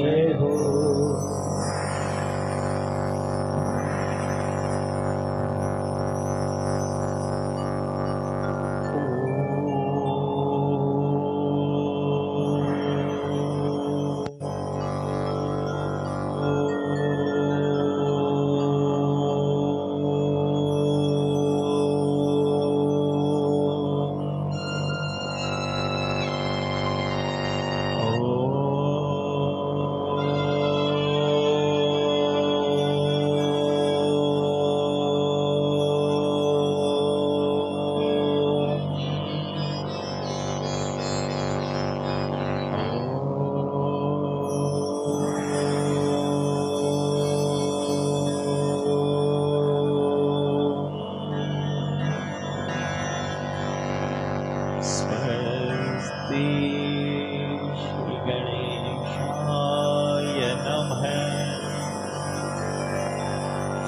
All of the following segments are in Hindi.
जय हो।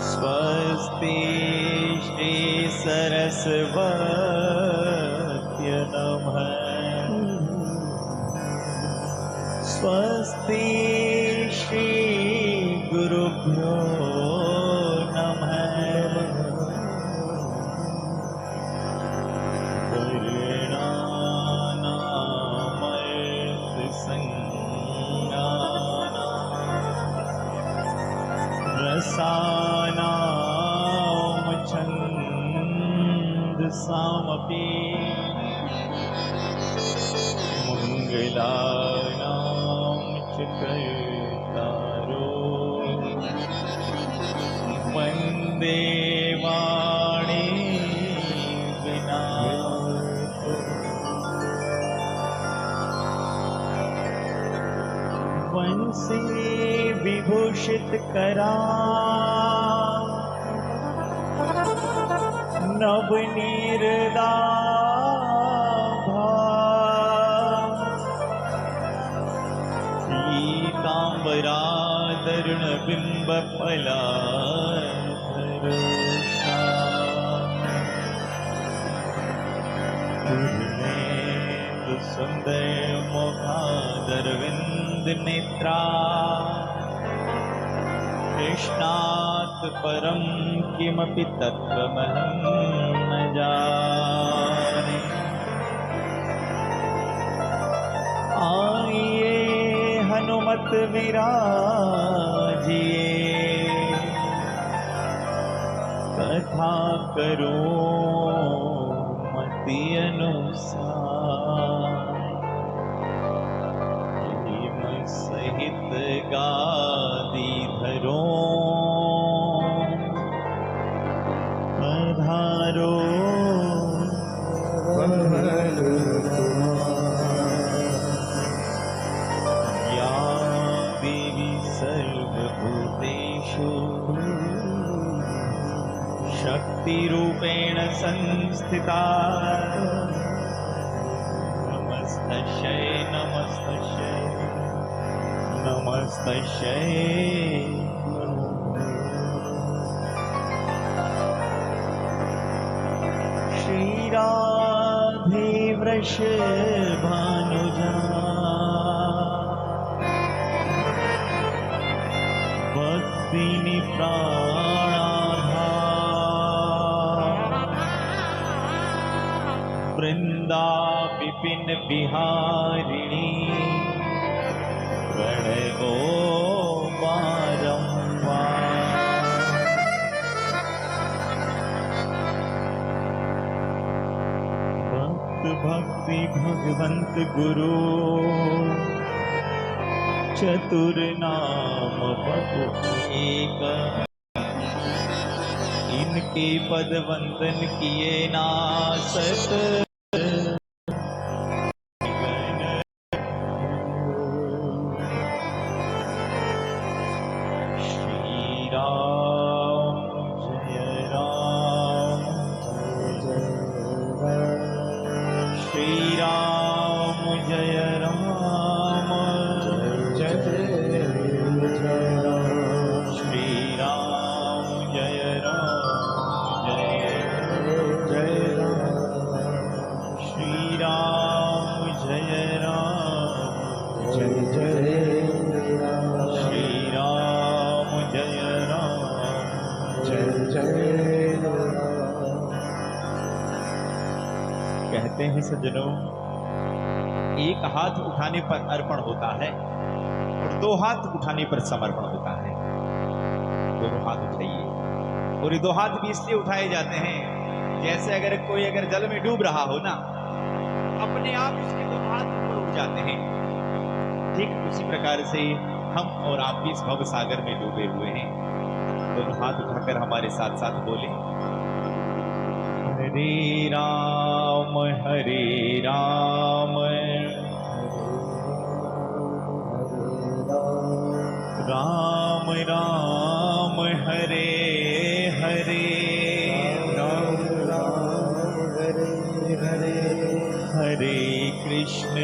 स्वस्ति श्री सरस्वत्य नमः। स्वस्ति श्री गुरुभ्यो नमः। रसानां छन्दसामपि मंगलानां च कर्तारो वन्दे वाणी विनायको। वंशी विभूषित करा नवनीरदाभा पीताम्बरादरुण बिंब फलाधरोषा पूर्णेन्दु सुंदर मुखादरविंद नेत्रा कृष्णात् परं किमपि तत्त्वमहं न जाने। आइए हनुमत विराजिए कथा करो मति अनुसार। प्रेम सहित गादी धरो पधारो। या देवी सर्वभूतेषु शक्तिरूपेण संस्थिता। नमस्तस्यै नमस्तस्यै नमस्तस्यै। श्रीराधे वृषभानुजा भक्तिनि प्राणाधार। वृंदा विपिन बिहारिणी प्रणवो बारंबार। भक्त भक्ति भगवंत गुरु चतुर नाम बहु एक। इनके पद वंदन किए नासत। हैं सज्जनों, एक हाथ उठाने पर अर्पण होता है और दो हाथ उठाने पर समर्पण होता है। दोनों हाथ उठाइए। और ये दो हाथ भी इसलिए उठाए जाते हैं जैसे अगर कोई जल में डूब रहा हो ना, अपने आप उसके दो हाथ ऊपर उठ जाते हैं। ठीक उसी प्रकार से हम और आप भी इस भव सागर में डूबे हुए हैं। दोनों हाथ उठाकर हमारे साथ साथ बोले, हरे राम राम राम हरे हरे, राम राम हरे हरे, हरे कृष्ण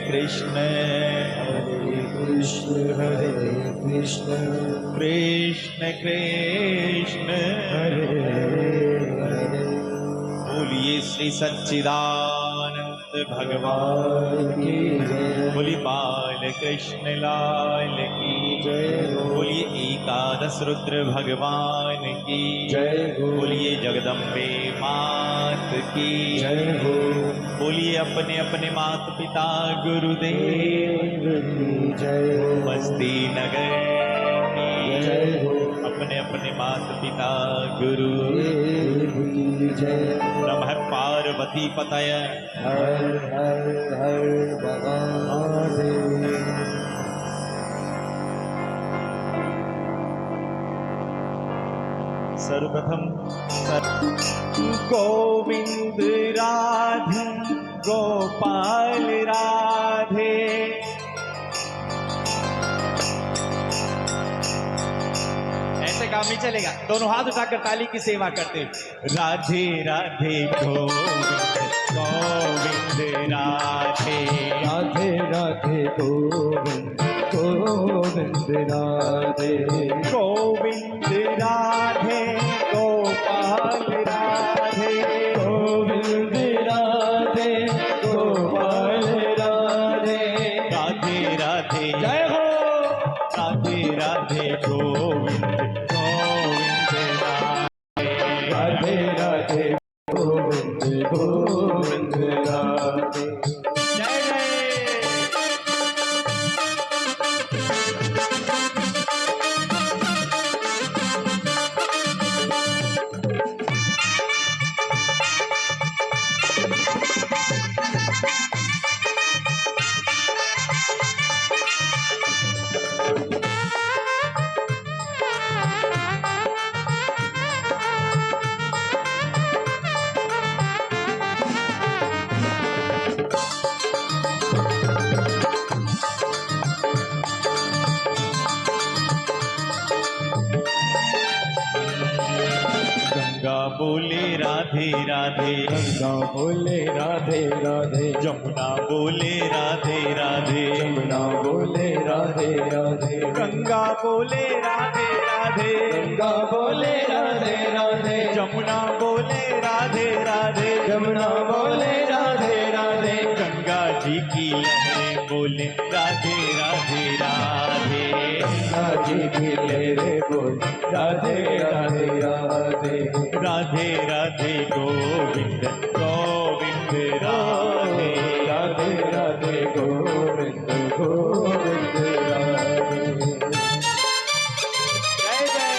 कृष्ण कृष्ण कृष्ण हरे हरे। बोलिए श्री सच्चिदानंद भगवान की जय। बोलिए बाल कृष्ण लाल की जय। बोलिए एकादश रुद्र भगवान की जय हो। बोलिए जगदम्बे मात की जय हो। बोलिए अपने अपने माता पिता गुरुदेव की जय हो। मस्ती नगर की जय हो। अपने अपने माता पिता गुरु की जय। नमः पार्वती पतय हर हर हर महादेव। सर्वप्रथम गोविंद राधे गोपाल राधे, ऐसे काम नहीं चलेगा। दोनों हाथ उठाकर ताली की सेवा करते हैं। राधे राधे गोविंद गोविंद राधे, राधे राधे गोविंद गोविंद राधे, गोविंद राधे गोपाल राधे, गोविंद राधे गोपाल राधे। राधे राधे जय हो। राधे राधे गोविंद गोविंद राधे राधे गोविंद गोविंद राधे। जय जय। गंगा बोले राधे राधे, गंगा बोले राधे राधे, जमुना बोले राधे राधे, जमुना बोले राधे राधे, गंगा बोले राधे राधे, गंगा बोले राधे राधे, जमुना बोले राधे राधे, जमुना बोले राधे राधे, गंगा जी की लहरें बोले राधे राधे राधे, गंगा जी की लहरें बोले राधे राधे राधे, राधे राधे गोविंद गोविंद राधे, राधे राधे गोविंद गोविंद राधे। जय जय।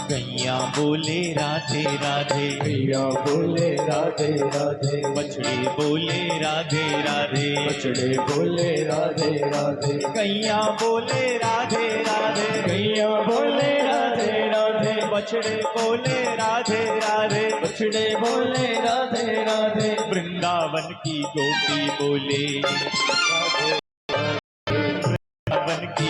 गैया बोले राधे राधे, गैया बोले राधे राधे, बछड़े बोले राधे राधे, बछड़े बोले राधे राधे, गैया बोले राधे राधे, गैया बोले राधे राधे, बछड़े बोले राधे राधे, बछड़े बोले राधे राधे, वृंदावन की गोपी बोले, वृंदावन की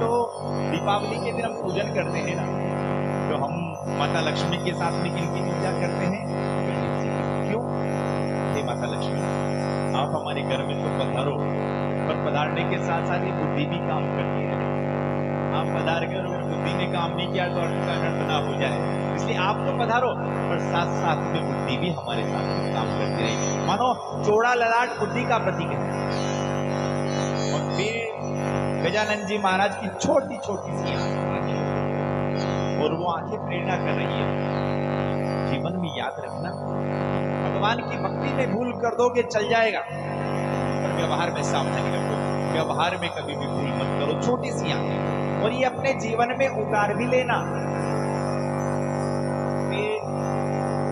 तो दीपावली के दिन हम पूजन करते हैं ना, तो हम माता लक्ष्मी के साथ में किनकी पूजा करते हैं? गणेश जी की। क्यों? हे माता लक्ष्मी, आप हमारे घर में तो पधारो, पर पधारने के साथ साथ ये बुद्धि भी काम करती है। आप पधार कर अगर बुद्धि ने काम नहीं किया तो अर्थ का अनर्थ ना हो जाए, इसलिए आप तो पधारो, पर साथ साथ में बुद्धि भी हमारे साथ में काम करती रही। मानो चौड़ा ललाट बुद्धि का प्रतीक है। और फिर गजानन जी महाराज की छोटी छोटी सी आंखें, और वो आंखें प्रेरणा कर रही है। जीवन में याद रखना, भगवान की भक्ति में भूल कर दोगे चल जाएगा, पर व्यवहार में सावधानी रखो, व्यवहार में कभी भी भूल मत करो। छोटी सी आंखें, और ये अपने जीवन में उतार भी लेना। फिर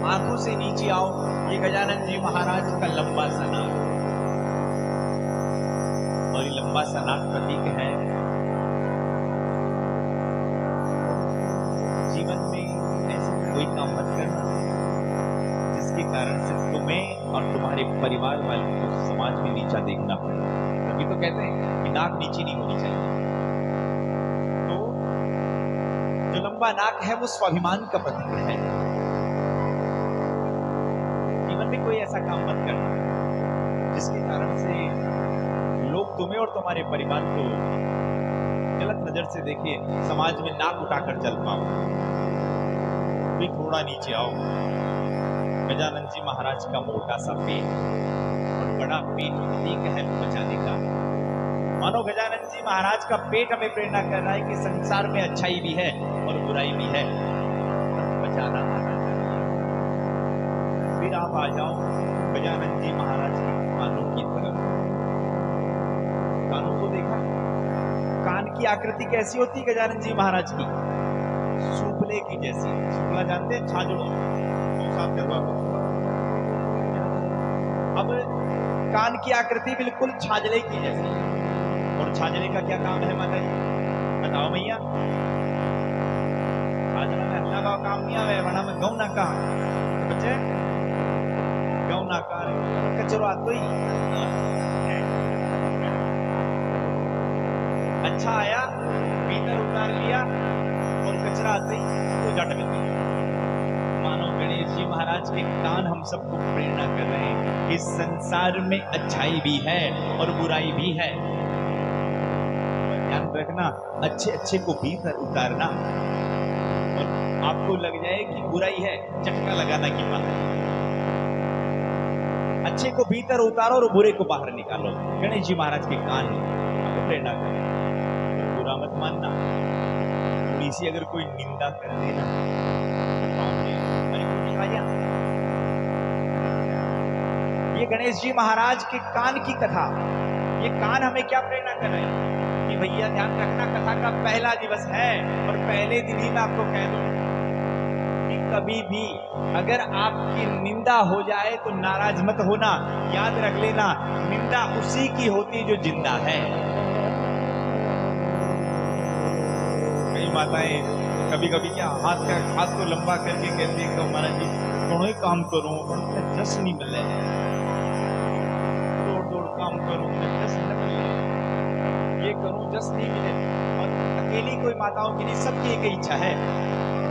आंखों से नीचे आओ, ये गजानन जी महाराज का लंबा सा नाक, और ये लंबा सा नाक प्रतीक है जीवन में ऐसे कोई काम मत करना जिसके कारण से तुम्हें और तुम्हारे परिवार वालों को समाज में नीचा देखना पड़े। तभी तो कहते हैं कि नाक नीची नहीं होनी चाहिए। तो जो लंबा नाक है वो स्वाभिमान का प्रतीक है। जीवन में कोई ऐसा काम मत करना जिसके कारण से लोग तुम्हें और तुम्हारे परिवार को गलत नजर से देखे, समाज में नाक उठाकर चल पाओ। भी थोड़ा नीचे आओ। गजानन जी महाराज का मोटा सा पेट और बड़ा पेट प्रतीक है बचाने का। मानो गजानन जी महाराज का पेट हमें प्रेरणा कर रहा है कि संसार में अच्छाई भी है और बुराई भी है, बचाना आना चाहिए। फिर आप आ जाओ गजानन जी महाराज के कानों की तरफ। कानों को देखा, कान की आकृति कैसी होती है गजानन जी महाराज की? सुपले की जैसी। सुपला जानते हैं? छाजड़ो साफ करवा। अब कान की आकृति बिल्कुल छाजले की जैसी। और छाजले का क्या काम है माता जी? बताओ भैया। छाजला में अल्लाह का काम नहीं आवे, बड़ा में गौ ना कहा बच्चे, गौ ना कहा कचरो आतो ही अच्छा आया, भीतर उतार लिया और कचरा आते ही तो जट में। मानो गणेश जी महाराज के कान हम सबको प्रेरणा कर रहे हैं, इस संसार में अच्छाई भी है और बुराई भी है। ध्यान रखना, अच्छे अच्छे को भीतर उतारना, और आपको लग जाए कि बुराई है, चटका लगाना की बात है। अच्छे को भीतर उतारो और बुरे को बाहर निकालो। गणेश जी महाराज के कान आपको प्रेरणा करें। बुरा मत मानना, थोड़ी सी अगर कोई निंदा कर देना, ये गणेश जी महाराज के कान की कथा, ये कान हमें क्या प्रेरणा कर रहे हैं कि भैया ध्यान रखना, कथा का पहला दिवस है और पहले दिन ही मैं आपको कह दूं कि कभी भी अगर आपकी निंदा हो जाए तो नाराज मत होना। याद रख लेना, निंदा उसी की होती जो जिंदा है। कई माताएं कभी कभी क्या हाथ को लंबा करके कहती है कि महाराज जी थोड़ा ही काम करूं, जस नहीं मिले, दौड़ काम करूं, जस नहीं मिले, ये करूं जस नहीं मिले। और अकेली कोई माताओं की नहीं, सबकी एक इच्छा है,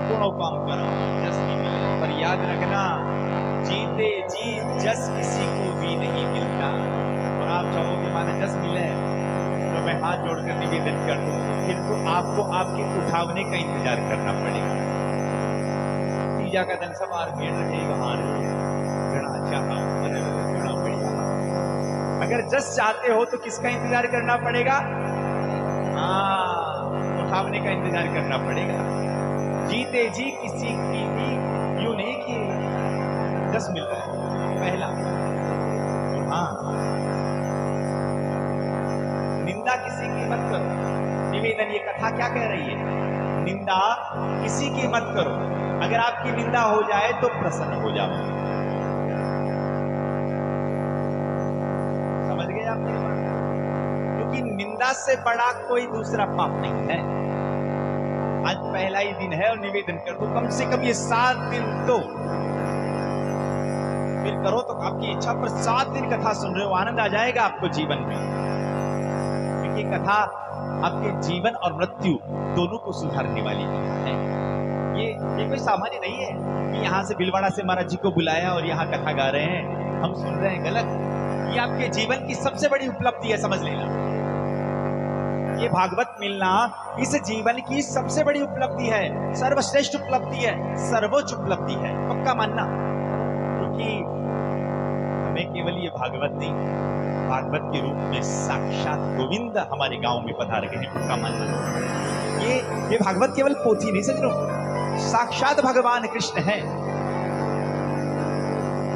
थोड़ा काम करो जस नहीं मिले। पर याद रखना, जीते जी जस किसी को भी नहीं मिलता। और आप चाहोगे माने जस मिले तो मैं हाथ जोड़कर निवेदन कर दूं, फिर तो आपको आपके उठावने का इंतजार करना पड़ेगा। तीजा का दिन सब आर भीड़ रहेगा, हार घना चाहा घना बढ़िया। अगर जस चाहते हो तो किसका इंतजार करना पड़ेगा? उठावने का इंतजार करना पड़ेगा। जीते जी किसी की भी यूं नहीं कि जस मिल रहा है पहला। हाँ, निंदा किसी की मत करो। निवेदन, ये कथा क्या कह रही है? निंदा किसी की मत करो। अगर आपकी निंदा हो जाए तो प्रसन्न हो जाओ। समझ गए आप मेरी बात? क्योंकि निंदा से बड़ा कोई दूसरा पाप नहीं है। आज पहला ही दिन है और निवेदन कर दो, कम से कम ये 7 दिन तो फिर करो तो आपकी इच्छा, पर 7 दिन कथा सुन रहे हो, आनंद आ जाएगा आपको जीवन में। क्योंकि कथा आपके जीवन और मृत्यु दोनों को सुधारने वाली कथा है। ये कोई सामान्य नहीं है कि यहाँ से भीलवाड़ा से महाराज जी को बुलाया और यहाँ कथा गा रहे हैं, हम सुन रहे हैं, गलत। ये आपके जीवन की सबसे बड़ी उपलब्धि है, समझ लेना। ये भागवत मिलना इस जीवन की सबसे बड़ी उपलब्धि है, सर्वश्रेष्ठ उपलब्धि है, सर्वोच्च उपलब्धि है, पक्का मानना। क्योंकि हमें केवल ये भागवत नहीं, भागवत के रूप में साक्षात गोविंद हमारे गांव में पधार गए हैं, पक्का मानना। ये भागवत केवल पोथी नहीं, समझ लो, साक्षात भगवान कृष्ण है।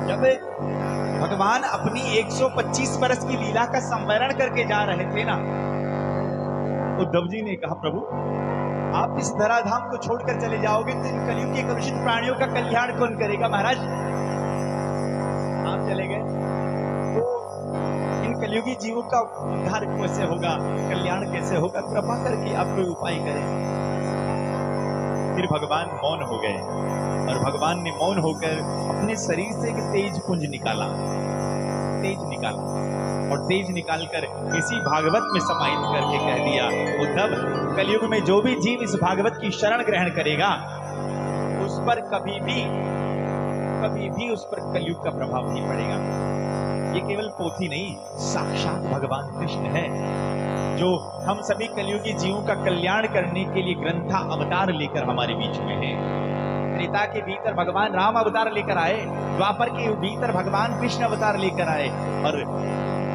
जब भगवान अपनी 125 वर्ष की लीला का संवरण करके जा रहे थे ना, उद्धव जी ने कहा, प्रभु आप इस धराधाम को छोड़कर चले जाओगे तो इन कलयुग के कलुषित प्राणियों का कल्याण कौन करेगा? महाराज आप चले गए तो इन कलयुगी जीवों का उद्धार कैसे होगा, कल्याण कैसे होगा? कृपा करके आप कोई उपाय करें। फिर भगवान मौन हो गए और भगवान ने मौन होकर अपने शरीर से एक तेज पुंज निकाला, और तेज निकालकर इसी भागवत में समाहित करके कह दिया, उद्धव कलयुग में जो भी जीव इस भागवत की शरण ग्रहण करेगा उस पर कभी भी उस पर कलयुग का प्रभाव नहीं पड़ेगा। ये केवल पोथी नहीं, साक्षात भगवान कृष्ण है जो हम सभी कलयुगी जीवों का कल्याण करने के लिए ग्रंथा अवतार लेकर हमारे बीच में है। त्रेता के भीतर भगवान राम अवतार लेकर आए, द्वापर के भीतर भगवान कृष्ण अवतार लेकर आए, और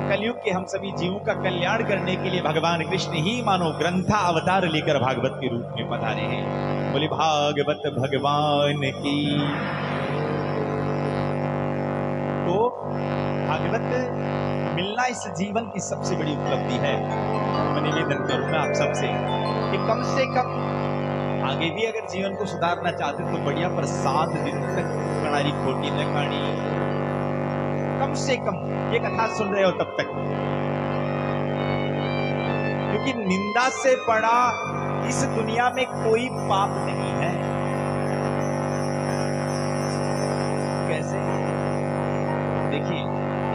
कलयुग के हम सभी जीवों का कल्याण करने के लिए भगवान कृष्ण ही मानो ग्रंथा अवतार लेकर भागवत के रूप में पधारे हैं। बोले भागवत भगवान की। तो भागवत मिलना इस जीवन की सबसे बड़ी उपलब्धि है। मैं निवेदन करूंगा आप सबसे कि कम से कम आगे भी अगर जीवन को सुधारना चाहते तो बढ़िया, पर 7 दिन तक कणारी खोटी न खानी, कम से कम ये कथा सुन रहे हो तब तक, क्योंकि निंदा से बड़ा इस दुनिया में कोई पाप नहीं है। कैसे? देखिए,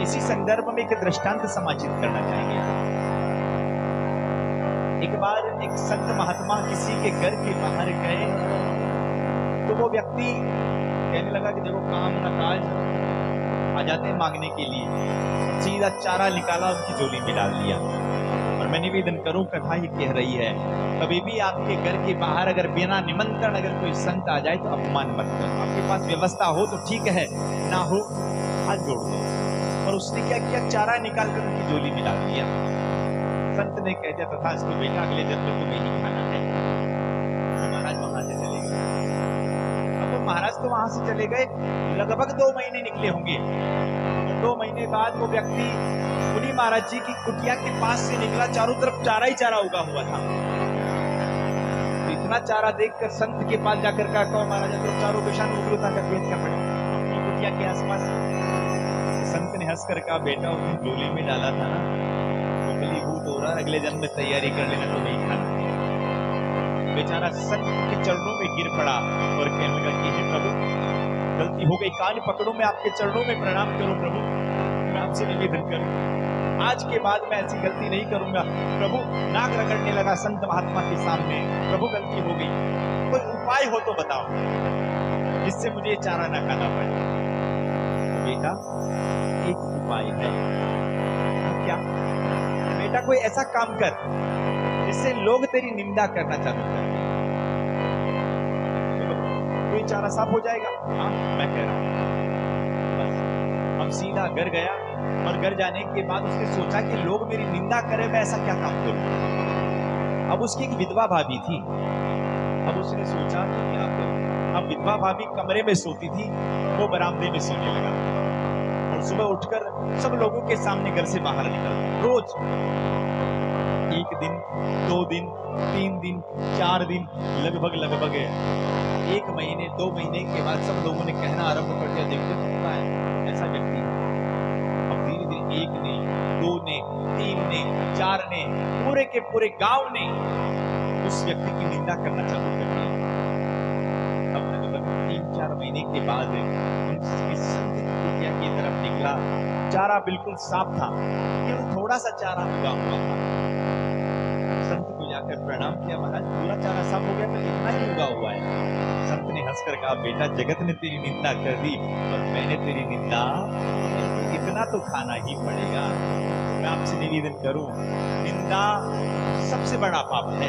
इसी संदर्भ में एक दृष्टांत समाचित करना चाहेंगे। एक बार एक संत महात्मा किसी के घर के बाहर गए तो वो व्यक्ति कहने लगा कि देखो काम ना काज आ जाते हैं मांगने के लिए, सीधा चारा निकाला उनकी झोली में डाल दिया। और मैं निवेदन करूं, कथा ये कह रही है, कभी भी आपके घर के बाहर अगर बिना निमंत्रण अगर कोई संत आ जाए तो अपमान मत करो। आपके पास व्यवस्था हो तो ठीक है, ना हो हाथ जोड़ दो। और उसने क्या किया, चारा निकाल कर उनकी झोली में डाल दिया। संत ने कह दिया, तथा इसको बेटा अगले जन्म में तुम्हें ही खाना है। महाराज वहां से चले गए। अब वो महाराज तो वहां से चले गए, लगभग 2 महीने निकले होंगे। 2 महीने बाद वो व्यक्ति उन्हीं महाराज जी की कुटिया के पास से निकला, चारों तरफ चारा ही चारा उगा हुआ था। तो इतना चारा देखकर संत के पास जाकर कहा, महाराज तो चारों पेशान उगलू था क्या पड़े कुटिया के आसपास। संत ने हंसकर कहा, बेटा उसने झोली में डाला था ना, फलीभूत हो रहा, अगले जन्म में तैयारी कर लेना तो नहीं खाना। बेचारा संत के चरणों में गिर पड़ा और कहने लगा कि हे प्रभु, गलती हो गई, कान पकड़ो, मैं आपके चरणों में प्रणाम करूं प्रभु, मैं आपसे निवेदन करूं, आज के बाद मैं ऐसी गलती नहीं करूंगा। प्रभु नाक रगड़ने लगा संत महात्मा के सामने, प्रभु गलती हो गई, कोई उपाय हो तो बताओ जिससे मुझे चारा ना खाना पड़े। तो बेटा एक उपाय है। क्या? बेटा कोई ऐसा काम कर जिससे लोग तेरी निंदा करना चालू कर दें, कोई चारा साफ हो जाएगा। हाँ मैं कह रहा हूं। बस अब सीधा घर गया और घर जाने के बाद उसने सोचा कि लोग मेरी निंदा करें, मैं ऐसा क्या काम करूं। अब उसकी एक विधवा भाभी थी। अब उसने सोचा कि क्या करूं। अब विधवा भाभी कमरे में सोती थी, वो बरामदे में सोने लगा और सुबह उठकर सब लोगों के सामने घर से बाहर निकलता। रोज 1 दिन, 2 दिन, 3 दिन, 4 दिन, लगभग 1 महीने 2 महीने के बाद सब लोगों ने कहना आरंभ कर दिया, देखते सकता है ऐसा व्यक्ति। अब धीरे धीरे 1 ने, 2 ने, 3 ने, 4 ने, पूरे के पूरे गांव ने उस व्यक्ति की निंदा करना चालू कर दिया। अब लगभग 3-4 महीने के बाद संत की कुटिया की तरफ निकला, चारा बिल्कुल साफ था, केवल थोड़ा सा चारा उगा हुआ था। संत जाकर प्रणाम किया, महाराज पूरा चारा साफ हो गया तो इतना ही उगा हुआ है। संत ने हंसकर कहा, बेटा जगत ने तेरी निंदा कर दी और मैंने तेरी निंदा, इतना तो खाना ही पड़ेगा। मैं आपसे निवेदन करूं, निंदा सबसे बड़ा पाप है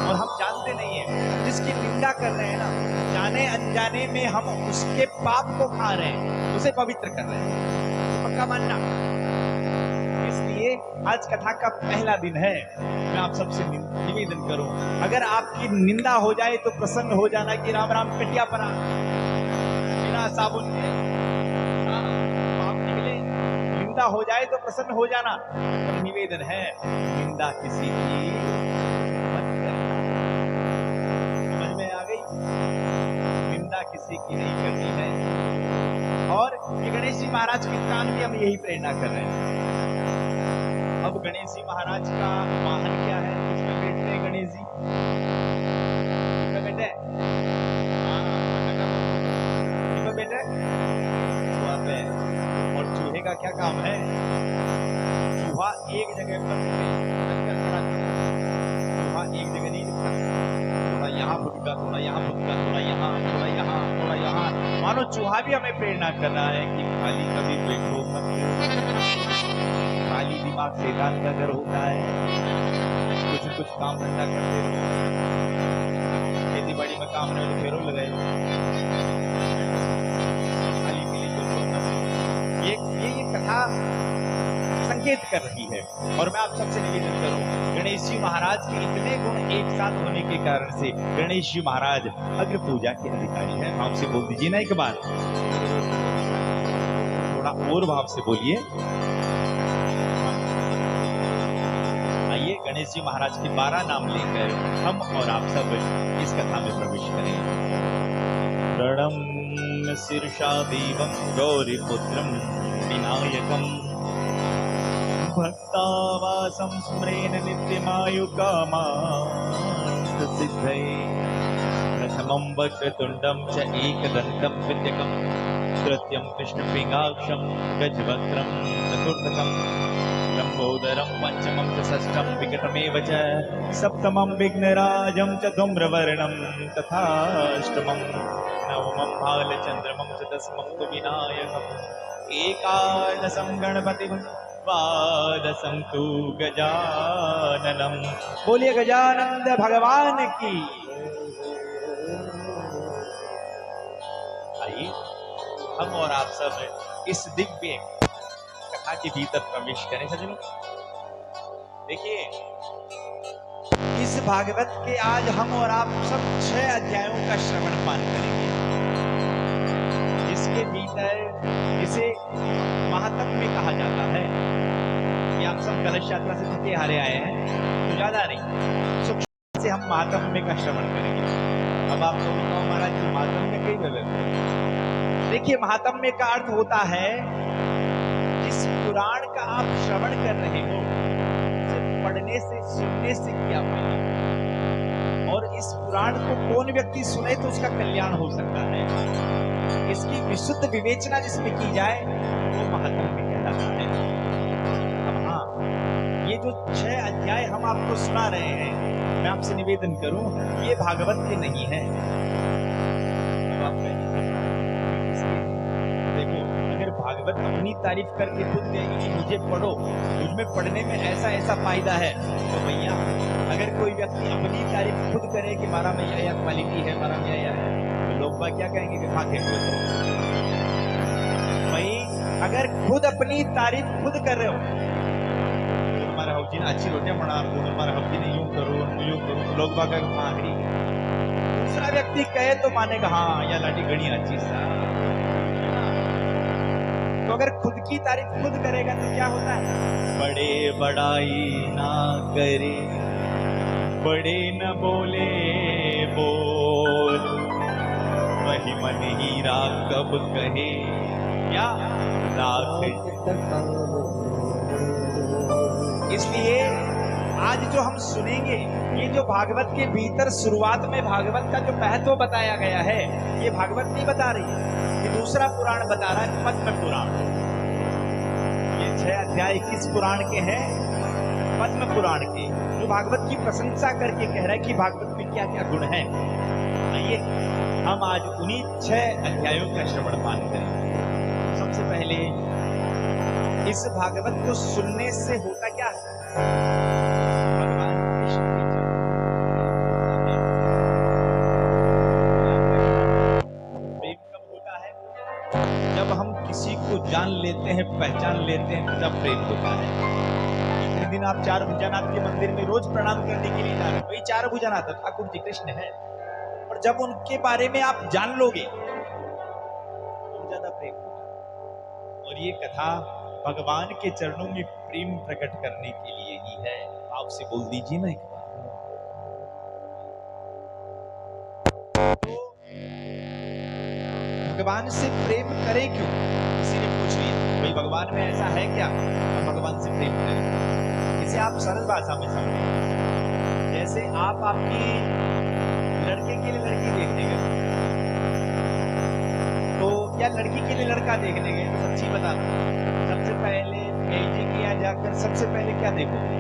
और हम जानते नहीं है। जिसकी निंदा कर रहे हैं ना, जाने अनजाने में हम उसके पाप को खा रहे हैं, उसे पवित्र कर रहे हैं, पक्का मानना। इसलिए आज कथा का पहला दिन है, मैं आप सबसे निवेदन करूं, अगर आपकी निंदा हो जाए तो प्रसन्न हो जाना कि राम राम कटिया पना, बिना साबुन के पाप निकले। निंदा हो जाए तो प्रसन्न हो जाना, और निवेदन है निंदा किसी की मत करना। समझ में आ गई? निंदा किसी की नहीं करनी है। और गणेश जी महाराज के कान भी हम यही प्रेरणा कर रहे हैं। अब गणेश जी महाराज का वाहन क्या है, उसमें बैठते हैं गणेश जी, इसमें बैठे, इसमें बैठे पे। और चूहे का क्या काम है? चूहा एक जगह पर चूहा एक जगह नहीं रुकता, थोड़ा यहाँ फुटका, थोड़ा यहाँ फुटका, थोड़ा यहाँ, थोड़ा यहाँ, थोड़ा यहाँ। मानो चूहा भी हमें प्रेरणा कर रहा है कि खाली कभी बैठो मत, खाली दिमाग शैतान का घर होता है, कुछ न कुछ काम धंधा करते रहो, खेती बाड़ी में काम रहे तो फेरों लगाए हो, खाली पीली ये कथा संकेत कर रही है। और मैं आप सबसे निवेदन करूं, गणेश जी महाराज के इतने गुण एक साथ होने के कारण से गणेश जी महाराज अग्र पूजा के अधिकारी हैं। आपसे बोल दीजिए ना एक बार, थोड़ा और भाव से बोलिए। गणेश जी महाराज के 12 नाम लेकर हम और आप सब इस कथा में प्रवेश करें। प्रणम्य शीर्षा देवं गौरीपुत्रं विनायकं भक्तावासं स्मरेण नित्यमायु कामार्थसिद्धये। प्रथमं वक्रतुण्डं च एकदन्तं विद्यकं तृतीयं कृष्णपिङ्गाक्षं गजवक्त्रं चतुर्थकं लंबोदरं पंचमं च षष्ठं विकटमेव च सप्तमं विघ्नराजं च धूम्रवर्णं तथाष्टमं नवमं भालचन्द्रमं च दशमं तु विनायकम् एकादशं गणपतिं द्वादशं तु गजाननं। बोलिए गजानंद भगवान की। आइए हम और आप सब इस दिव्य कथा के भीतर प्रवेश करें। सज्जनों देखिए, इस भागवत के आज हम और आप सब 6 अध्यायों का श्रवण पान करेंगे, जिसके भीतर इसे महात्म्य कहा जाता है। कि आप सब कलश यात्रा से थके हारे आए हैं तो ज्यादा नहीं, सूक्ष्म से हम महात्म्य का श्रवण करेंगे। अब आप लोग बताओ महाराज जी, महात्म्य कई व्यवस्था। देखिए, महात्म्य का अर्थ होता है जिस पुराण का आप श्रवण कर रहे हो, पढ़ने से सुनने से क्या फायदा, और इस पुराण को कौन व्यक्ति सुने तो उसका कल्याण हो सकता है। इसकी विशुद्ध विवेचना जिसमें की जाए वो महात्म्य कहलाता है। अब हाँ, ये जो 6 अध्याय हम आपको सुना रहे हैं, मैं आपसे निवेदन करूं, ये भागवत के नहीं है। भागवत अपनी तारीफ करके खुद कहेगी कि मुझे पढ़ो, मुझमें पढ़ने में ऐसा ऐसा फायदा है, तो भैया अगर कोई व्यक्ति अपनी तारीफ खुद करे कि हमारा में यह क्वालिटी है, हमारा में यह है, तो लोग बात क्या कहेंगे कि भागे भाई। अगर खुद अपनी तारीफ खुद कर रहे हो, तो हमारे हफ्जी ने अच्छी रोटियां बना दो, हमारे हफ्जी ने यूं करो यूं करो, तो लोग बात मांगरी। दूसरा व्यक्ति कहे तो मानेगा हाँ या लाठी घड़ी अच्छी सा। तो अगर खुद की तारीफ खुद करेगा तो क्या होता है? बड़े बड़ाई ना करे, बड़े न बोले बोल, वही मन हीरा कब कहे क्या राख। इसलिए आज जो हम सुनेंगे, ये जो भागवत के भीतर शुरुआत में भागवत का जो महत्व बताया गया है, ये भागवत नहीं बता रही, ये दूसरा पुराण बता रहा है, पद्म पुराण। ये 6 अध्याय किस पुराण के हैं? पद्म पुराण के, जो और भागवत की प्रशंसा करके कह रहा है कि भागवत में क्या क्या गुण है। आइए हम आज उन्हीं 6 अध्यायों का श्रवण पान करें। सबसे पहले इस भागवत को सुनने से होता क्या है? भगवान कृष्ण की प्रेम कब होता है? जब हम किसी को जान लेते हैं, पहचान लेते हैं, तब प्रेम होता है। एक दिन आप 4 भुजानाथ के मंदिर में रोज प्रणाम करने के लिए जा रहे हैं, वही 4 भुजानाथ ठाकुर जी कृष्ण है, और जब उनके बारे में आप जान लोगे तो ज्यादा प्रेम होगा। और ये कथा भगवान के चरणों में प्रेम प्रकट करने के लिए ही है। आपसे बोल दीजिए ना एक बार। तो भगवान से प्रेम करें क्यों? किसी ने पूछ लिया भाई भगवान में ऐसा है क्या हम भगवान से प्रेम करें? इसे आप सरल भाषा में समझें। जैसे आप आपकी लड़के के लिए लड़की देखने गए, तो या लड़की के लिए लड़का देखने गए, तो सच्ची बताना सबसे पहले एलजी किया जाकर सबसे पहले क्या देखोगे?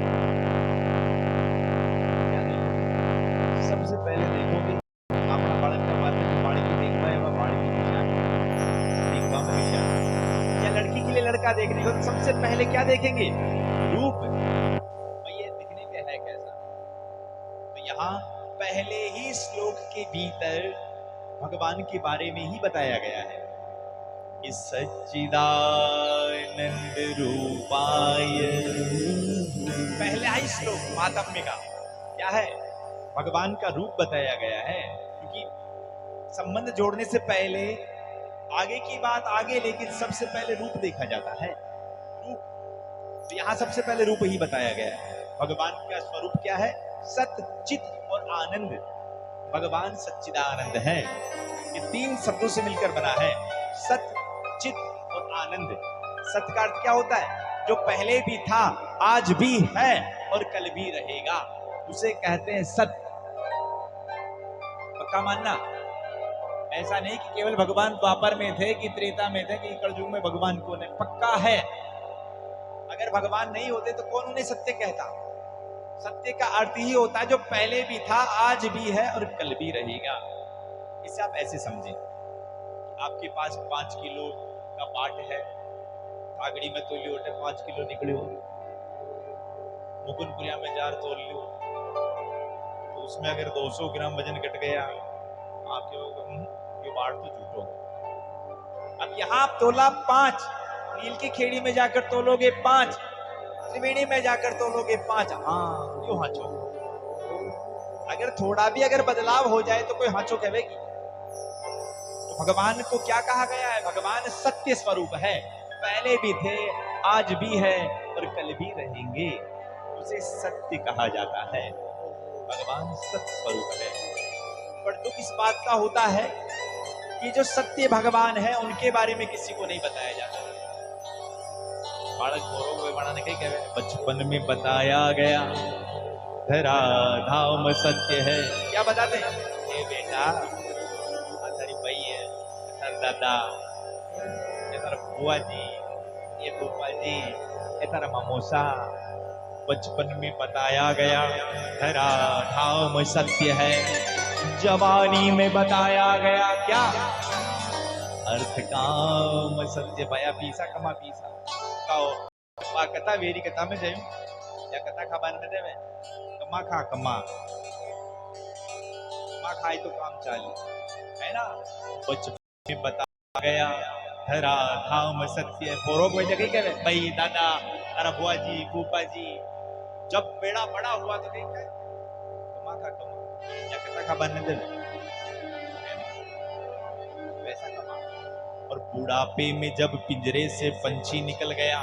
क्या देखोगे? सबसे पहले देखोगे अपना बालक का बात है, बाड़ी की देखवा है, वह बाड़ी की निशान देखवा में निशान। या लड़की के लिए लड़का देखने गए, तो सबसे पहले क्या देखेंगे? रूप। ये दिखने में है कैसा? तो यहाँ पहले ही श्लोक के भीतर भगवान के बारे में ही बताया गया है कि सच्चिदानंद रूपाय। पहला ही श्लोक महात्म्य का क्या है? भगवान का रूप बताया गया है। क्योंकि संबंध जोड़ने से पहले आगे की बात आगे, लेकिन सबसे पहले रूप देखा जाता है। रूप तो यहाँ सबसे पहले रूप ही बताया गया है। भगवान का स्वरूप क्या है? सत, चित और आनंद। भगवान सच्चिदानंद है। ये 3 शब्दों से मिलकर बना है, सत, चित और आनंद। सत का अर्थ क्या होता है? जो पहले भी था, आज भी है और कल भी रहेगा, उसे कहते हैं सत। पक्का मानना। ऐसा नहीं कि केवल भगवान द्वापर में थे कि त्रेता में थे कि कलयुग में भगवान कौन है। पक्का है। अगर भगवान नहीं होते तो कौन उन्हें सत्य कहता? सत्य का अर्थ ही होता है जो पहले भी था, आज भी है और कल भी रहेगा। इसे आप ऐसे समझें, आपके पास 5 किलो का बाट है, आगड़ी में तोली होते 5 किलो निकले हो, मुकुंदपुरिया में जार तोल लो, तो उसमें अगर 200 ग्राम वजन घट गया, आप ये बाट तो झूठो। अब यहाँ आप तोला 5, नील की खेड़ी में जाकर तोलोगे 5, त्रिवेणी में जाकर तोलोगे 5। हाँ क्यों हाचो? अगर थोड़ा भी अगर बदलाव हो जाए तो कोई हाचो कहेगी? तो भगवान को क्या कहा गया है? भगवान सत्य स्वरूप है, पहले भी थे, आज भी है और कल भी रहेंगे, उसे सत्य कहा जाता है। भगवान सत्य स्वरूप है। पर दुख इस बात का होता है कि जो सत्य भगवान है उनके बारे में किसी को नहीं बताया जाता। बालक गौरव में बनाने कहीं कहे बचपन में बताया गया धरा धाम सत्य है। क्या बताते हैं? ये बेटा अथरी भाई है, अथर दादा, ये तारा बुआ जी, ये फूफा जी, ये तारा मामोसा। बचपन में बताया गया धरा धाम सत्य है। जवानी में बताया गया क्या? अर्थ काम सत्य। भया पीसा कमा पीसा काओ पा कथा वेरी कथा में जाऊं या कथा खाबान में देवे कमा खा कमा खाए तो काम चालू है ना। बचपन में बताया गया धरा धाम सत्य। पोरोग में जगह कहे भाई दादा तारा बुआ जी फूफा जी। जब बेड़ा बड़ा हुआ तो कहीं कमा खा कमा या कथा खाबान में देवे वैसा कमा। और बुढ़ापे में जब पिंजरे से पंछी निकल गया